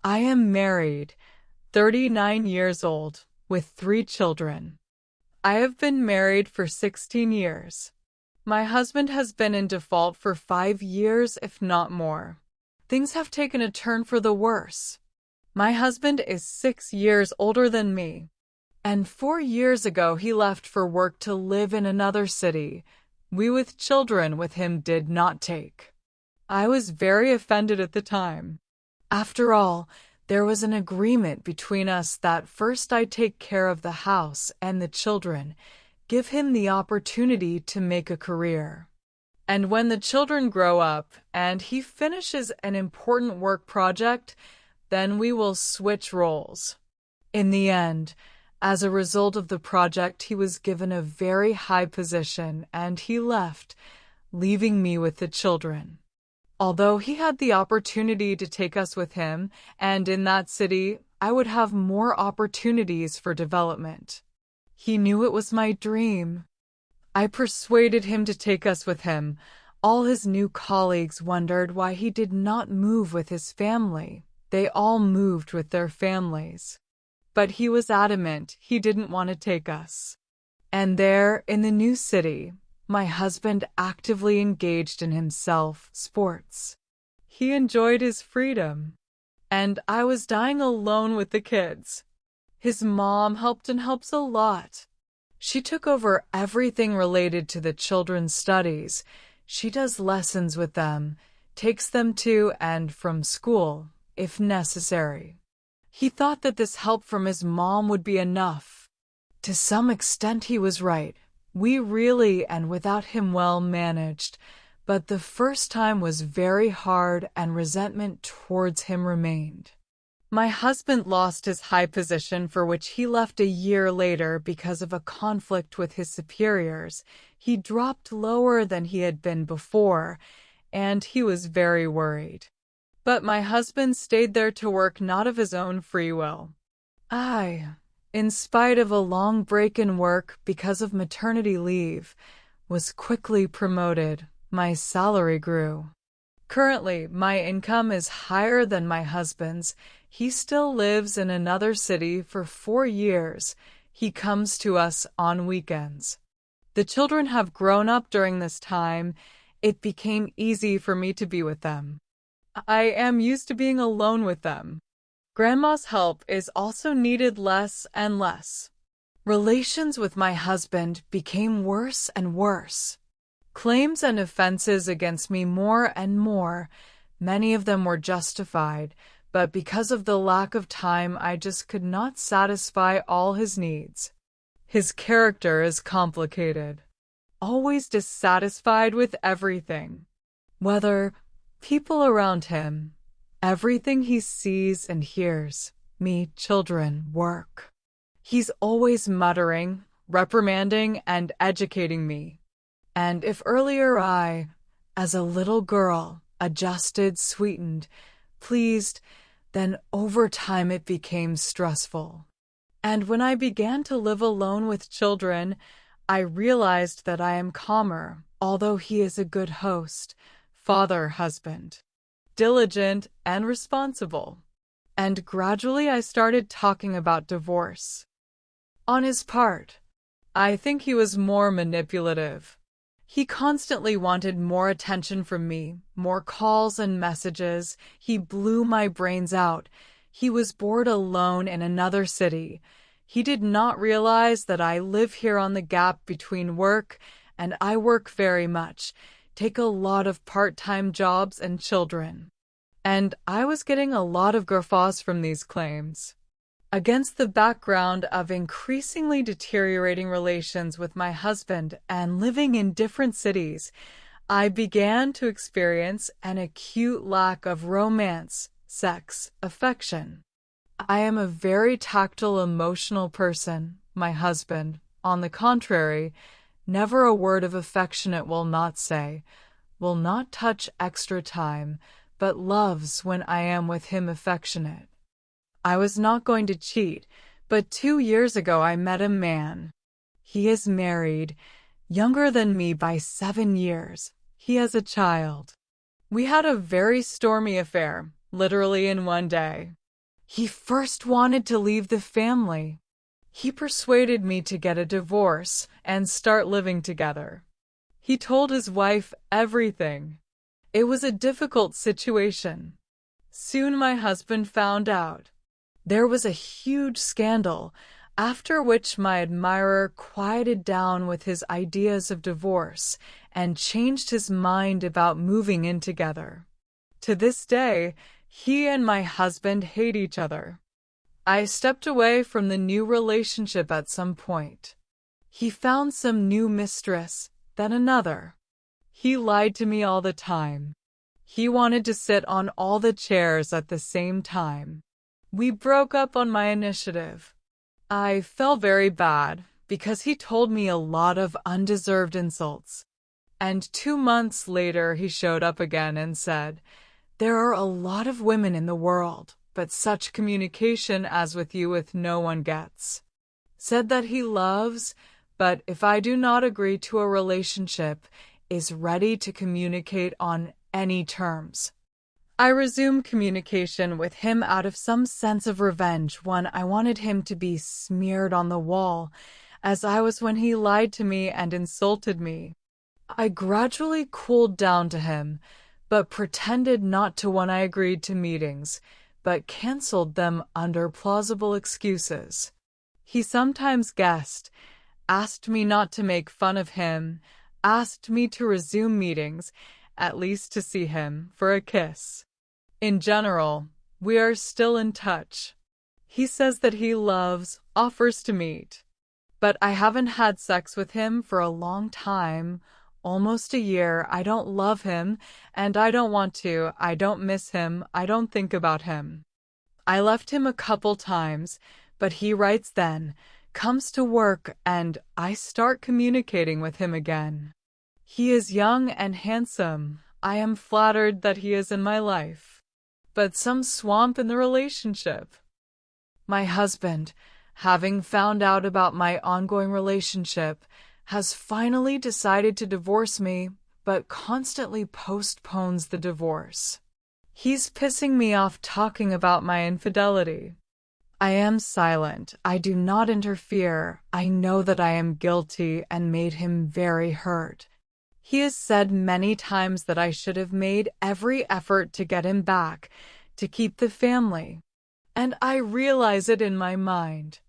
I am married, 39 years old, with 3 children. I have been married for 16 years. My husband has been in default for 5 years, if not more. Things have taken a turn for the worse. My husband is 6 years older than me, and 4 years ago he left for work to live in another city. We with children with him did not take. I was very offended at the time. After all, there was an agreement between us that first I take care of the house and the children, give him the opportunity to make a career. And when the children grow up and he finishes an important work project, then we will switch roles. In the end, as a result of the project, he was given a very high position and he left, leaving me with the children. Although he had the opportunity to take us with him, and in that city, I would have more opportunities for development. He knew it was my dream. I persuaded him to take us with him. All his new colleagues wondered why he did not move with his family. They all moved with their families. But he was adamant he didn't want to take us. And there, in the new city, my husband actively engaged in himself sports. He enjoyed his freedom. And I was dying alone with the kids. His mom helped and helps a lot. She took over everything related to the children's studies. She does lessons with them, takes them to and from school, if necessary. He thought that this help from his mom would be enough. To some extent he was right. We really and without him well managed, but the first time was very hard and resentment towards him remained. My husband lost his high position for which he left a year later because of a conflict with his superiors. He dropped lower than he had been before, and he was very worried. But my husband stayed there to work not of his own free will. In spite of a long break in work because of maternity leave, was quickly promoted. My salary grew. Currently, my income is higher than my husband's. He still lives in another city for 4 years. He comes to us on weekends. The children have grown up during this time. It became easy for me to be with them. I am used to being alone with them. Grandma's help is also needed less and less. Relations with my husband became worse and worse. Claims and offenses against me more and more. Many of them were justified, but because of the lack of time, I just could not satisfy all his needs. His character is complicated. Always dissatisfied with everything. Whether people around him, everything he sees and hears, me, children, work. He's always muttering, reprimanding, and educating me. And if earlier I, as a little girl, adjusted, sweetened, pleased, then over time it became stressful. And when I began to live alone with children, I realized that I am calmer, although he is a good host, father, husband, diligent and responsible. And gradually I started talking about divorce. On his part, I think he was more manipulative. He constantly wanted more attention from me, more calls and messages. He blew my brains out. He was bored alone in another city. He did not realize that I live here on the gap between work, and I work very much, take a lot of part-time jobs and children. And I was getting a lot of guffaws from these claims. Against the background of increasingly deteriorating relations with my husband and living in different cities, I began to experience an acute lack of romance, sex, affection. I am a very tactile, emotional person. My husband, on the contrary, never a word of affectionate will not say, will not touch extra time, but loves when I am with him affectionate. I was not going to cheat, but 2 years ago I met a man. He is married, younger than me by 7 years. He has a child. We had a very stormy affair, literally in one day. He first wanted to leave the family. He persuaded me to get a divorce and start living together. He told his wife everything. It was a difficult situation. Soon my husband found out. There was a huge scandal, after which my admirer quieted down with his ideas of divorce and changed his mind about moving in together. To this day, he and my husband hate each other. I stepped away from the new relationship at some point. He found some new mistress, then another. He lied to me all the time. He wanted to sit on all the chairs at the same time. We broke up on my initiative. I felt very bad because he told me a lot of undeserved insults. And 2 months later he showed up again and said, "There are a lot of women in the world, but such communication as with you with no one gets." Said that he loves, but if I do not agree to a relationship, is ready to communicate on any terms. I resumed communication with him out of some sense of revenge when I wanted him to be smeared on the wall, as I was when he lied to me and insulted me. I gradually cooled down to him, but pretended not to when I agreed to meetings, but canceled them under plausible excuses. He sometimes guessed, asked me not to make fun of him, asked me to resume meetings, at least to see him, for a kiss. In general, we are still in touch. He says that he loves, offers to meet. But I haven't had sex with him for a long time, almost a year. I don't love him, and I don't want to. I don't miss him. I don't think about him. I left him a couple times, but he writes then, comes to work, and I start communicating with him again. He is young and handsome. I am flattered that he is in my life. But some swamp in the relationship. My husband, having found out about my ongoing relationship, has finally decided to divorce me, but constantly postpones the divorce. He's pissing me off talking about my infidelity. I am silent. I do not interfere. I know that I am guilty and made him very hurt. He has said many times that I should have made every effort to get him back, to keep the family. And I realize it in my mind.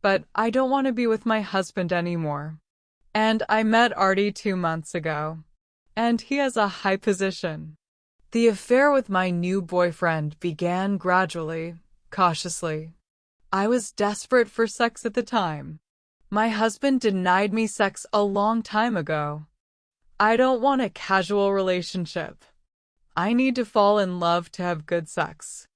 But I don't want to be with my husband anymore. And I met Artie 2 months ago. And he has a high position. The affair with my new boyfriend began gradually, cautiously. I was desperate for sex at the time. My husband denied me sex a long time ago. I don't want a casual relationship. I need to fall in love to have good sex.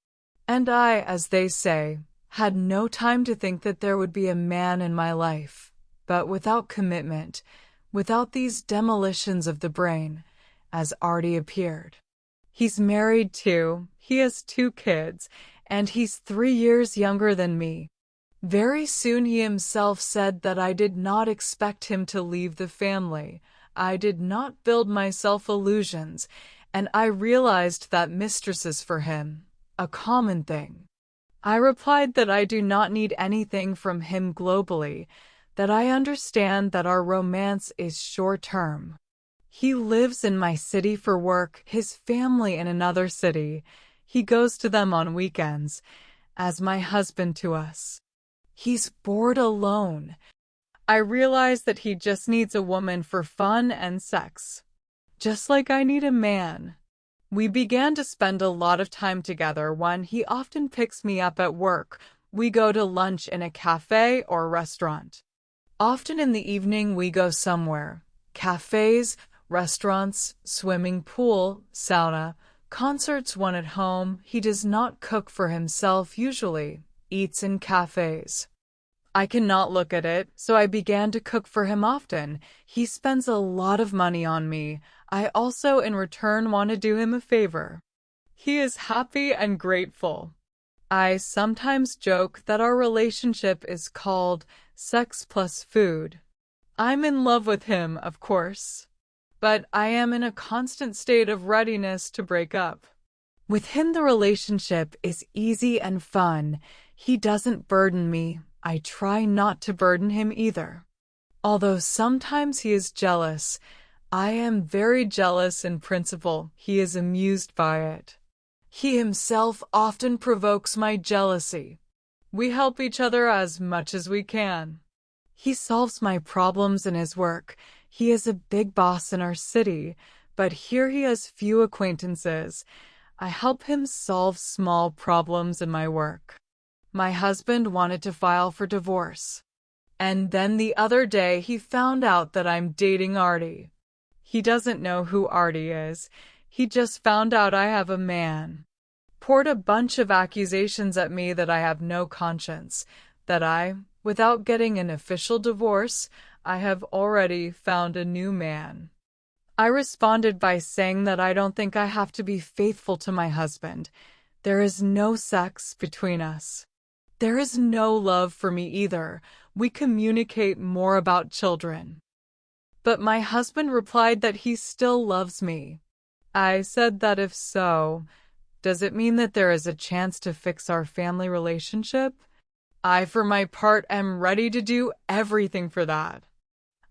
And I, as they say, had no time to think that there would be a man in my life, but without commitment, without these demolitions of the brain, as Artie appeared. He's married too, he has 2 kids, and he's 3 years younger than me. Very soon he himself said that I did not expect him to leave the family. I did not build myself illusions, and I realized that mistresses for him, a common thing. I replied that I do not need anything from him globally, that I understand that our romance is short-term. He lives in my city for work, his family in another city. He goes to them on weekends, as my husband to us. He's bored alone. I realize that he just needs a woman for fun and sex. Just like I need a man. We began to spend a lot of time together when he often picks me up at work. We go to lunch in a cafe or restaurant. Often in the evening we go somewhere. Cafes, restaurants, swimming pool, sauna, concerts when at home. He does not cook for himself usually, eats in cafes. I cannot look at it, so I began to cook for him often. He spends a lot of money on me. I also in return want to do him a favor. He is happy and grateful. I sometimes joke that our relationship is called sex plus food. I'm in love with him, of course, but I am in a constant state of readiness to break up. With him, the relationship is easy and fun. He doesn't burden me. I try not to burden him either. Although sometimes he is jealous, I am very jealous in principle. He is amused by it. He himself often provokes my jealousy. We help each other as much as we can. He solves my problems in his work. He is a big boss in our city, but here he has few acquaintances. I help him solve small problems in my work. My husband wanted to file for divorce. And then the other day he found out that I'm dating Artie. He doesn't know who Artie is. He just found out I have a man. Poured a bunch of accusations at me that I have no conscience, that I, without getting an official divorce, I have already found a new man. I responded by saying that I don't think I have to be faithful to my husband. There is no sex between us. There is no love for me either. We communicate more about children. But my husband replied that he still loves me. I said that if so, does it mean that there is a chance to fix our family relationship? I, for my part, am ready to do everything for that.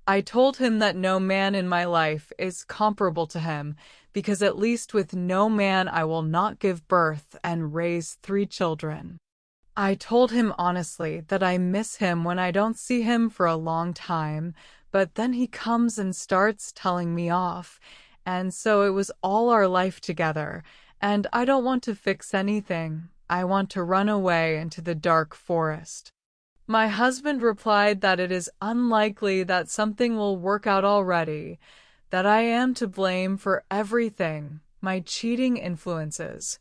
I told him that no man in my life is comparable to him, because at least with no man I will not give birth and raise 3 children. I told him honestly that I miss him when I don't see him for a long time, but then he comes and starts telling me off, and so it was all our life together, and I don't want to fix anything. I want to run away into the dark forest. My husband replied that it is unlikely that something will work out already, that I am to blame for everything, my cheating influences.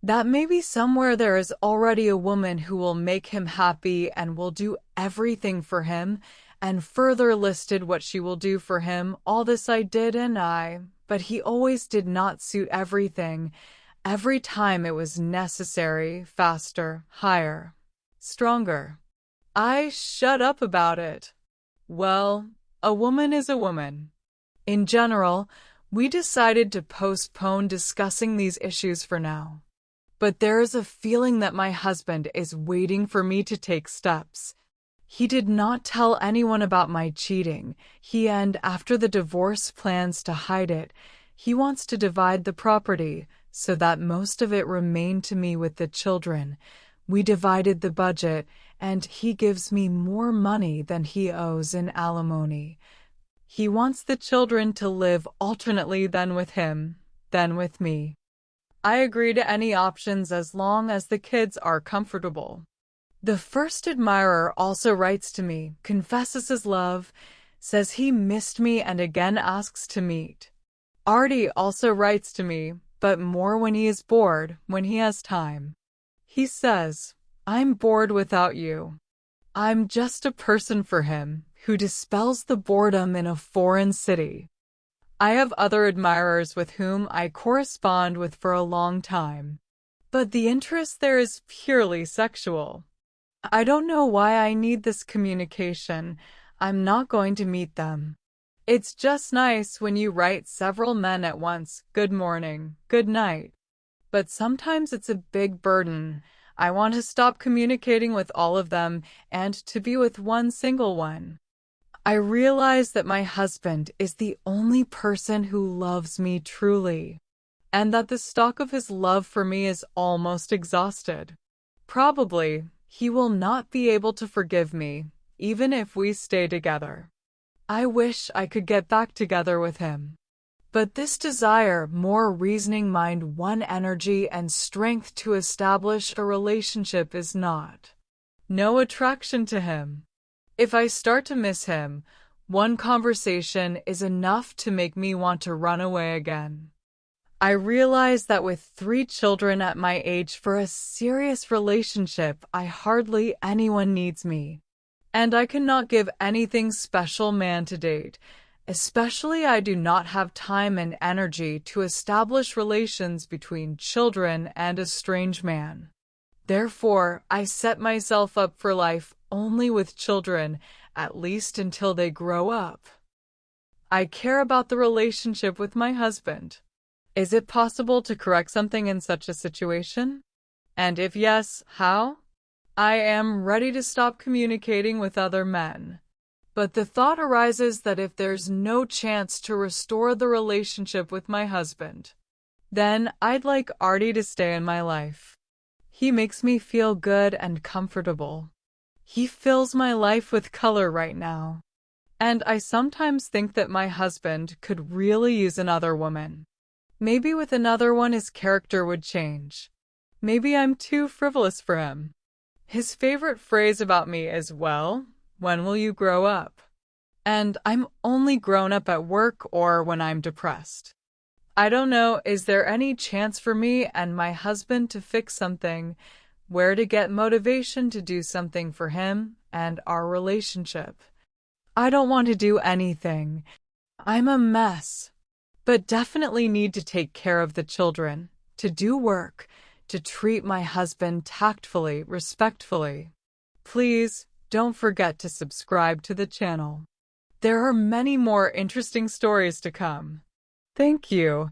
That maybe somewhere there is already a woman who will make him happy and will do everything for him, and further listed what she will do for him. All this I did but he always did not suit everything. Every time it was necessary, faster, higher, stronger. I shut up about it. Well, a woman is a woman. In general, we decided to postpone discussing these issues for now. But there is a feeling that my husband is waiting for me to take steps. He did not tell anyone about my cheating. After the divorce, plans to hide it. He wants to divide the property so that most of it remained to me with the children. We divided the budget, and he gives me more money than he owes in alimony. He wants the children to live alternately, then with him, then with me. I agree to any options as long as the kids are comfortable. The first admirer also writes to me, confesses his love, says he missed me and again asks to meet. Artie also writes to me, but more when he is bored, when he has time. He says, I'm bored without you. I'm just a person for him, who dispels the boredom in a foreign city. I have other admirers with whom I correspond with for a long time, but the interest there is purely sexual. I don't know why I need this communication. I'm not going to meet them. It's just nice when you write several men at once, good morning, good night. But sometimes it's a big burden. I want to stop communicating with all of them and to be with one single one. I realize that my husband is the only person who loves me truly, and that the stock of his love for me is almost exhausted. Probably, he will not be able to forgive me, even if we stay together. I wish I could get back together with him. But this desire, more reasoning mind, one energy and strength to establish a relationship is not. No attraction to him. If I start to miss him, one conversation is enough to make me want to run away again. I realize that with 3 children at my age for a serious relationship, hardly anyone needs me. And I cannot give anything special man to date. Especially I do not have time and energy to establish relations between children and a strange man. Therefore, I set myself up for life only with children, at least until they grow up. I care about the relationship with my husband. Is it possible to correct something in such a situation? And if yes, how? I am ready to stop communicating with other men. But the thought arises that if there's no chance to restore the relationship with my husband, then I'd like Artie to stay in my life. He makes me feel good and comfortable. He fills my life with color right now. And I sometimes think that my husband could really use another woman. Maybe with another one his character would change. Maybe I'm too frivolous for him. His favorite phrase about me is, well, when will you grow up? And I'm only grown up at work or when I'm depressed. I don't know, is there any chance for me and my husband to fix something, where to get motivation to do something for him and our relationship? I don't want to do anything. I'm a mess, but definitely need to take care of the children, to do work, to treat my husband tactfully, respectfully. Please don't forget to subscribe to the channel. There are many more interesting stories to come. Thank you.